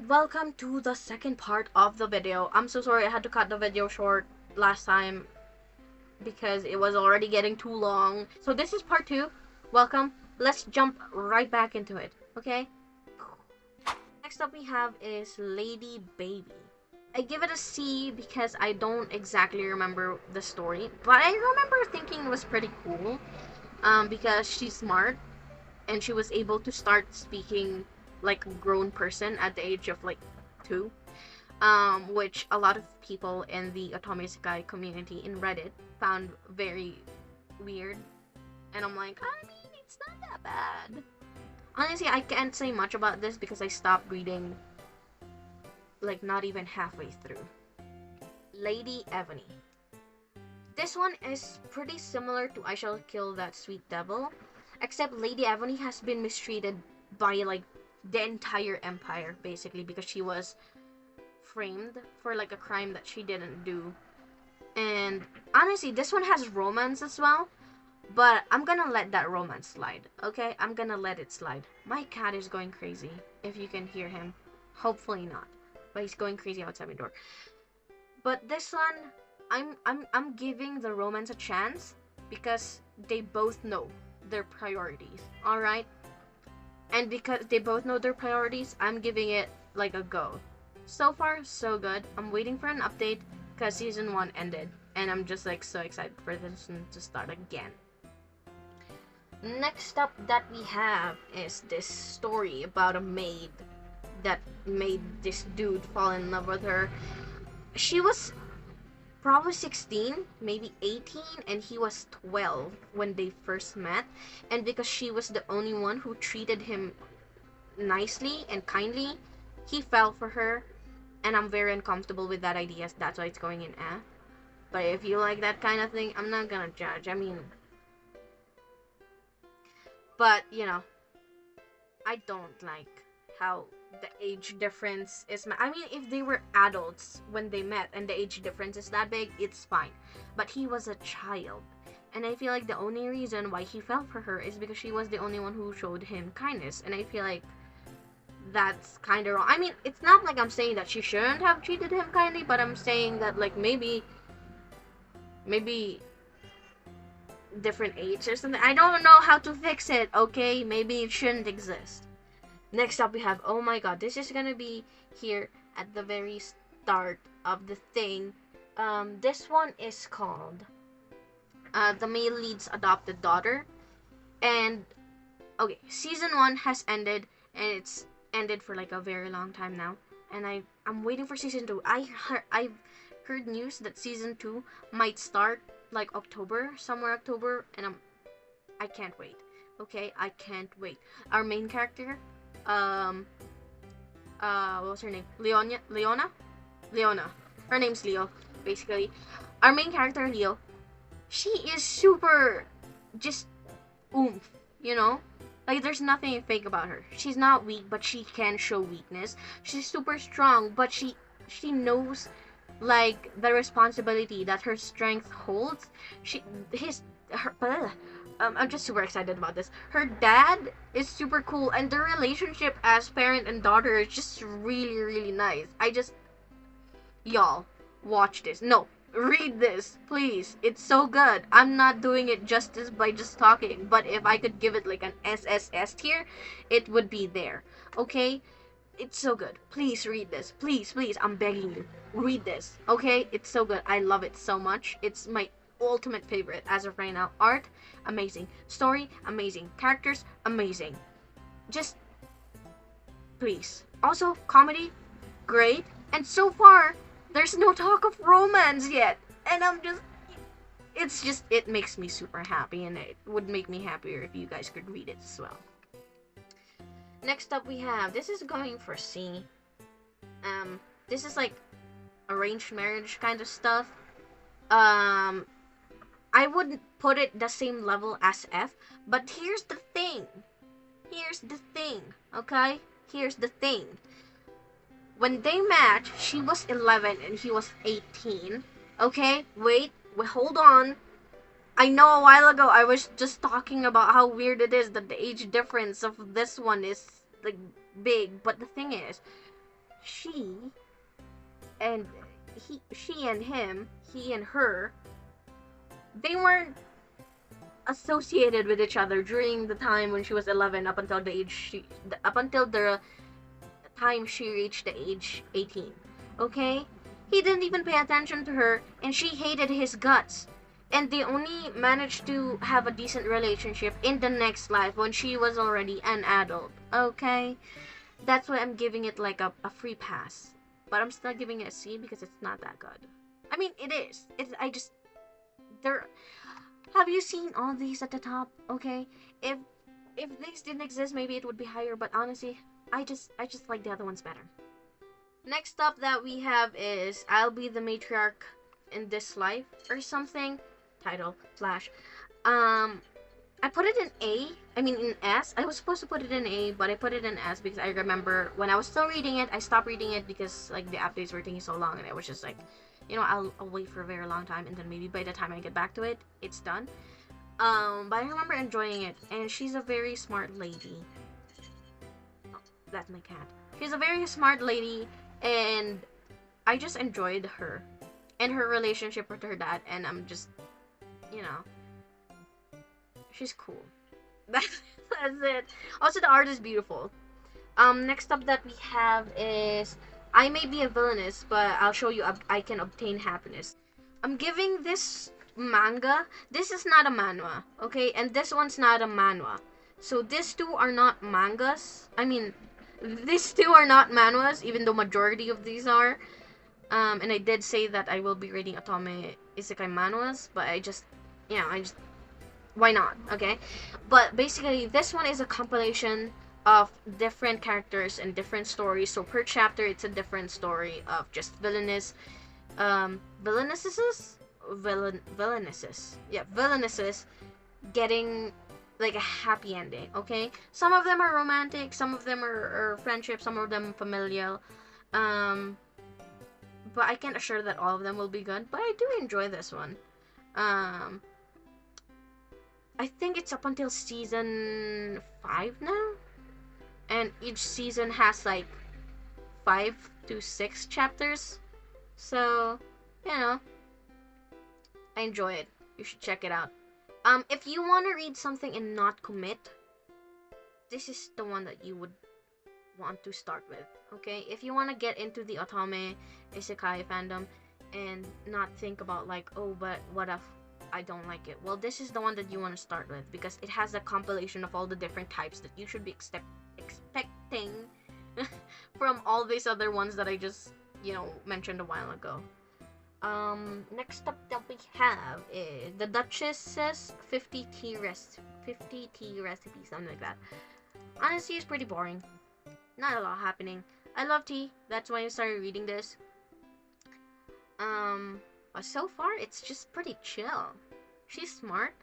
and welcome to the second part of the video. I'm so sorry I had to cut the video short last time because it was already getting too long. So this is part 2. Welcome. Let's jump right back into it, okay? Next up we have is Lady Baby. I give it a C because I don't exactly remember the story, but I remember thinking it was pretty cool because she's smart and she was able to start speaking like a grown person at the age of like 2, which a lot of people in the Otome Isekai community in Reddit found very weird, and I'm like, I mean, it's not that bad. Honestly, I can't say much about this because I stopped reading like not even halfway through. Lady Ebony. This one is pretty similar to I Shall Kill That Sweet Devil, except Lady Ebony has been mistreated by like the entire empire basically because she was framed for like a crime that she didn't do. And honestly, this one has romance as well, but I'm gonna let that romance slide, okay? I'm gonna let it slide. My cat is going crazy, if you can hear him. Hopefully not, but he's going crazy outside my door. But this one, I'm giving the romance a chance because they both know their priorities, all right? And because they both know their priorities, I'm giving it like a go. So far, so good. I'm waiting for an update because season 1 ended, and I'm just like so excited for this one to start again. Next up that we have is this story about a maid that made this dude fall in love with her. She was probably 16, maybe 18, and he was 12 when they first met. And because she was the only one who treated him nicely and kindly, he fell for her. And I'm very uncomfortable with that idea. That's why it's going in F. But if you like that kind of thing, I'm not gonna judge. I mean, but you know, I don't like how the age difference is. I mean, if they were adults when they met and the age difference is that big, it's fine. But he was a child, and I feel like the only reason why he fell for her is because she was the only one who showed him kindness. And I feel like that's kind of wrong. I mean, it's not like I'm saying that she shouldn't have treated him kindly, but I'm saying that like maybe different age or something. I don't know how to fix it, okay? Maybe it shouldn't exist. Next up we have, oh my god, this is gonna be here at the very start of the thing. This one is called The Male Lead's Adopted Daughter. And okay, season 1 has ended, and it's ended for like a very long time now. And I'm waiting for season 2. I've heard news that season 2 might start like October, somewhere October, and I can't wait. Okay, I can't wait. Our main character, what was her name? Leona. Her name's Leo, basically. Our main character, Leo, she is super just oomph, you know? Like, there's nothing fake about her. She's not weak, but she can show weakness. She's super strong, but she knows like the responsibility that her strength holds. I'm just super excited about this. Her dad is super cool, and their relationship as parent and daughter is just really, really nice. Y'all, watch this. No, read this, please. It's so good. I'm not doing it justice by just talking, but if I could give it like an SSS tier, it would be there. Okay? It's so good. Please read this. Please, I'm begging you. Read this. Okay? It's so good. I love it so much. It's my ultimate favorite as of right now. Art, amazing. Story, amazing. Characters, amazing. Just, please. Also, comedy, great. And so far, there's no talk of romance yet. And it makes me super happy, and it would make me happier if you guys could read it as well. Next up we have, this is going for C. This is like arranged marriage kind of stuff. I wouldn't put it the same level as F, but here's the thing, okay? Here's the thing. When they met, she was 11 and he was 18, okay? Wait, hold on. I know a while ago I was just talking about how weird it is that the age difference of this one is like big, but the thing is, she and she and him, he and her, they weren't associated with each other during the time when she was 11 up until up until the time she reached the age 18. Okay? He didn't even pay attention to her, and she hated his guts. And they only managed to have a decent relationship in the next life when she was already an adult. Okay? That's why I'm giving it like a free pass. But I'm still giving it a C because it's not that good. I mean, it is. There. Have you seen all these at the top? Okay? If these didn't exist, maybe it would be higher, but honestly, I just like the other ones better. Next up that we have is I'll Be the Matriarch in This Life or something. Title slash. I put it in A. I mean in S. I was supposed to put it in A, but I put it in S because I remember when I was still reading it, I stopped reading it because like the updates were taking so long, and I was just like, you know, I'll wait for a very long time, and then maybe by the time I get back to it, it's done. But I remember enjoying it, and she's a very smart lady. Oh, that's my cat. She's a very smart lady, and I just enjoyed her and her relationship with her dad, and I'm just, you know, she's cool. That's it. Also, the art is beautiful. Next up that we have is I may be a villainess, but I'll show you I can obtain happiness. I'm giving this manga. This is not a manhwa, okay? And this one's not a manhwa. So these two are not mangas. I mean, these two are not manhwas, even though majority of these are. And I did say that I will be reading Otome Isekai manhwas, but I just, you know, why not, okay? But basically, this one is a compilation of different characters and different stories. So per chapter, it's a different story of just villainesses, getting like a happy ending, okay? Some of them are romantic, some of them are friendship, some of them familial. But I can't assure that all of them will be good, but I do enjoy this one. I think it's up until season 5 now, and each season has like 5 to 6 chapters, so you know, I enjoy it. You should check it out. If you want to read something and not commit, this is the one that you would want to start with, okay? If you want to get into the Otome Isekai fandom and not think about like, oh, but what if I don't like it? Well, this is the one that you want to start with because it has a compilation of all the different types that you should be expecting from all these other ones that I just, you know, mentioned a while ago. Next up that we have is the Duchess's 50 tea recipe, something like that. Honestly, it's pretty boring. Not a lot happening. I love tea. That's why I started reading this. But so far, it's just pretty chill. She's smart.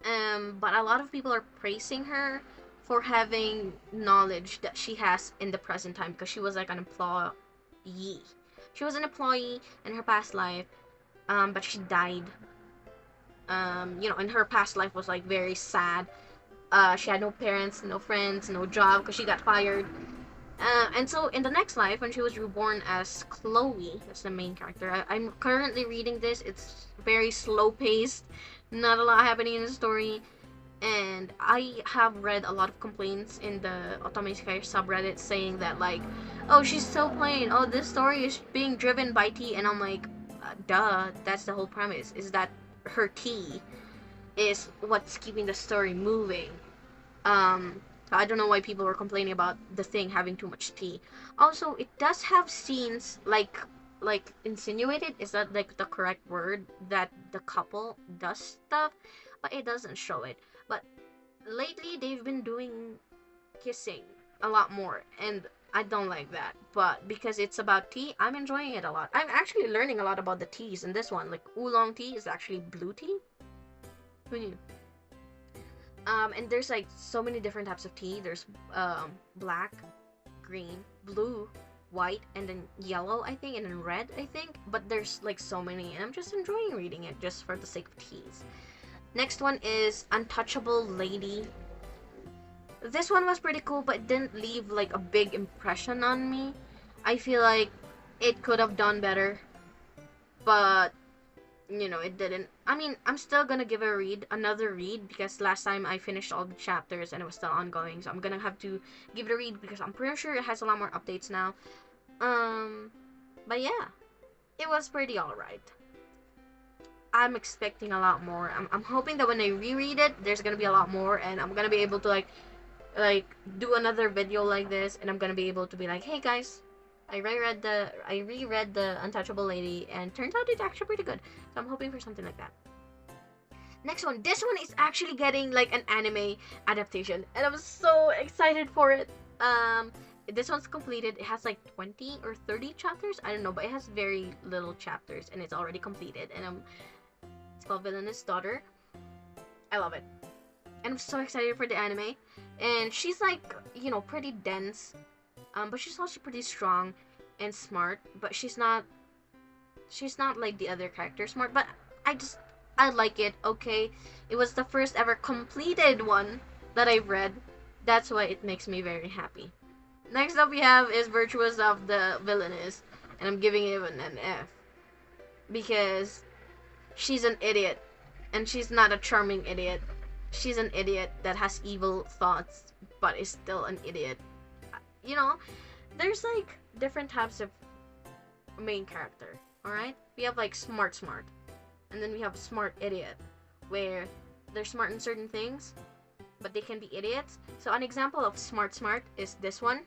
But a lot of people are praising her for having knowledge that she has in the present time because she was like an employee. She was an employee in her past life, but she died. You know, and her past life was like very sad. She had no parents, no friends, no job because she got fired. And so in the next life, when she was reborn as Chloe, that's the main character. I'm currently reading this. It's very slow paced, not a lot happening in the story. And I have read a lot of complaints in the Otome Isekai subreddit saying that like, oh, she's so plain. Oh, this story is being driven by tea. And I'm like, duh, that's the whole premise, is that her tea is what's keeping the story moving. I don't know why people were complaining about the thing having too much tea. Also, it does have scenes like insinuated, is that like the correct word, that the couple does stuff, but it doesn't show it. But lately they've been doing kissing a lot more, and I don't like that. But because it's about tea, I'm enjoying it a lot. I'm actually learning a lot about the teas in this one. Like oolong tea is actually blue tea. Who knew? And there's like so many different types of tea. There's black, green, blue, white, and then yellow, I think, and then red, I think. But there's like so many, and I'm just enjoying reading it just for the sake of teas. Next one is Untouchable Lady. This one was pretty cool, but it didn't leave like a big impression on me. I feel like it could have done better, but you know, it didn't. I mean, I'm still gonna give another read, because last time I finished all the chapters and it was still ongoing, so I'm gonna have to give it a read because I'm pretty sure it has a lot more updates now. But yeah, it was pretty alright. I'm expecting a lot more. I'm hoping that when I reread it, there's gonna be a lot more, and I'm gonna be able to like do another video like this, and I'm gonna be able to be like, hey guys, I reread the Untouchable Lady, and turns out it's actually pretty good. So I'm hoping for something like that. Next one. This one is actually getting like an anime adaptation, and I'm so excited for it. This one's completed. It has like 20 or 30 chapters. I don't know, but it has very little chapters, and it's already completed. And it's called Villainous Daughter. I love it, and I'm so excited for the anime. And she's like, you know, pretty dense, but she's also pretty strong and smart. But she's not like the other characters smart. But I like it. Okay, it was the first ever completed one that I've read. That's why it makes me very happy. Next up we have is Virtuous of the Villainess, and I'm giving it an F because she's an idiot, and she's not a charming idiot. She's an idiot that has evil thoughts, but is still an idiot. You know, there's like different types of main character. All right, we have like smart, and then we have smart idiot, where they're smart in certain things, but they can be idiots. So an example of smart is this one,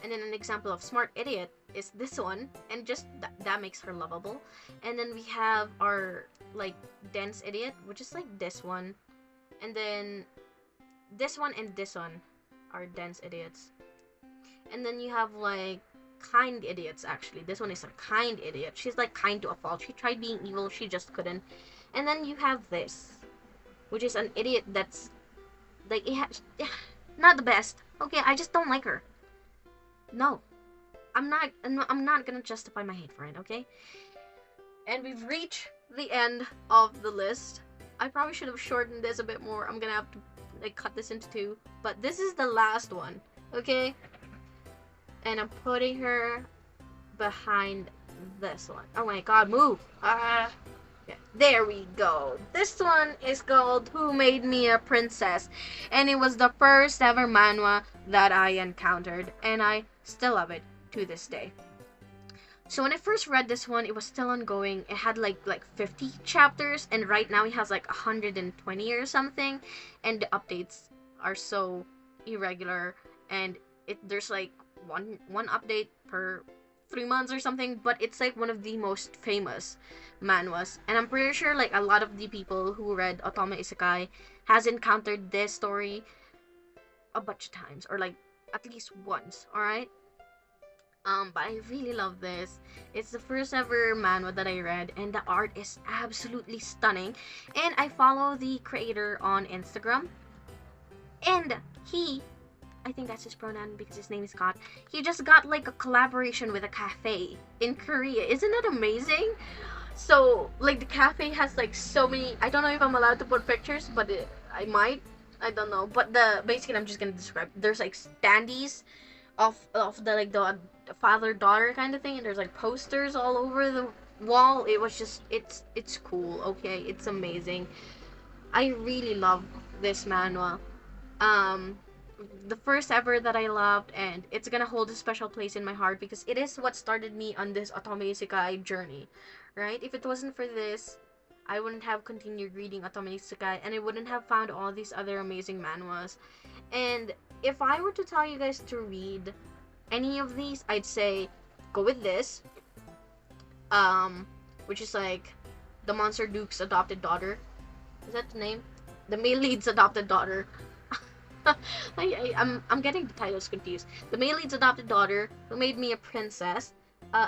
and then an example of smart idiot is this one, and just that makes her lovable. And then we have our like dense idiot, which is like this one, and then this one and this one are dense idiots. And then you have like kind idiots. Actually, this one is a kind idiot. She's like kind to a fault. She tried being evil, she just couldn't. And then you have this, which is an idiot that's like not the best. Okay, I just don't like her. No, I'm not gonna justify my hate for it. Okay. And we've reached the end of the list. I probably should have shortened this a bit more. I'm gonna have to like cut this into two, but this is the last one. Okay. And I'm putting her behind this one. Oh my god, move! Yeah, there we go. This one is called Who Made Me a Princess? And it was the first ever manhwa that I encountered, and I still love it to this day. So when I first read this one, it was still ongoing. It had like 50 chapters, and right now it has like 120 or something, and the updates are so irregular, and there's like one update per 3 months or something, but it's like one of the most famous manhwas, and I'm pretty sure like a lot of the people who read Otome Isekai has encountered this story a bunch of times, or like at least once. All right. But I really love this. It's the first ever manhwa that I read, and the art is absolutely stunning. And I follow the creator on Instagram, and I think that's his pronoun because his name is Scott. He just got like a collaboration with a cafe in Korea. Isn't that amazing? So like the cafe has like so many. I don't know if I'm allowed to put pictures, but I might. I don't know. But basically I'm just gonna describe. There's like standees of the like the father-daughter kind of thing, and there's like posters all over the wall. It was just it's cool. Okay, it's amazing. I really love this manhwa. The first ever that I loved, and it's gonna hold a special place in my heart because it is what started me on this Otome Isekai journey, right? If it wasn't for this, I wouldn't have continued reading Otome Isekai, and I wouldn't have found all these other amazing manhwas. And if I were to tell you guys to read any of these, I'd say go with this, which is like the Monster Duke's adopted daughter. Is that the name? The male lead's adopted daughter. I'm getting the titles confused. The male lead's adopted daughter, Who Made Me a Princess,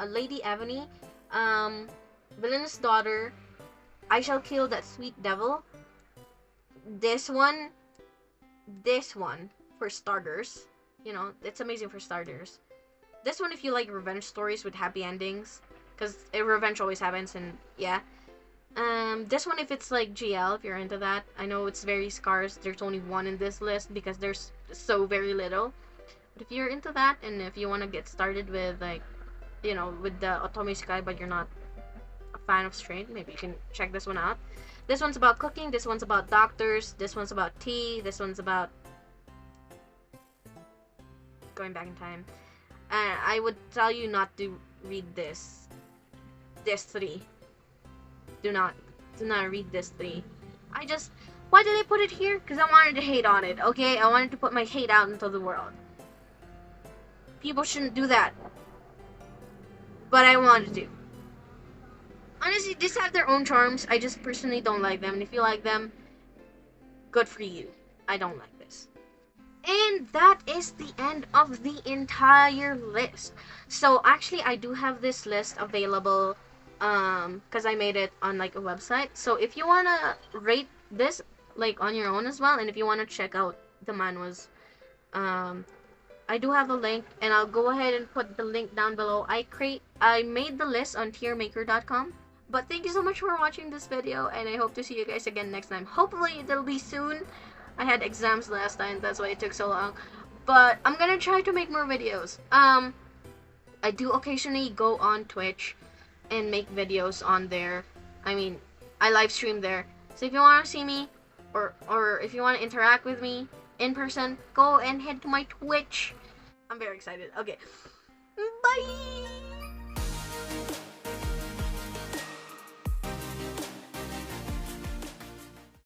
Lady Ebony, Villainous Daughter, I Shall Kill That Sweet Devil. This one for starters. You know, it's amazing for starters. This one if you like revenge stories with happy endings, because revenge always happens, and yeah. This one if it's like GL, if you're into that. I know it's very scarce. There's only one in this list because there's so very little. But if you're into that, and if you want to get started with like, with the Otome Isekai, but you're not a fan of straight, maybe you can check this one out. This one's about cooking, this one's about doctors, this one's about tea, this one's about going back in time. And I would tell you not to read this three. Do not read this three. Why did I put it here? Because I wanted to hate on it, okay? I wanted to put my hate out into the world. People shouldn't do that. But I wanted to. Honestly, these have their own charms. I just personally don't like them. And if you like them, good for you. I don't like this. And that is the end of the entire list. So actually, I do have this list available because I made it on like a website. So if you want to rate this like on your own as well, and if you want to check out the manhwas, I do have a link, and I'll go ahead and put the link down below. I made the list on tiermaker.com. But thank you so much for watching this video, and I hope to see you guys again next time. Hopefully it'll be soon. I had exams last time, that's why it took so long. But I'm gonna try to make more videos. I do occasionally go on Twitch and make videos on there. I mean, I live stream there. So if you want to see me, or if you want to interact with me in person, go and head to my Twitch. I'm very excited. Okay, bye!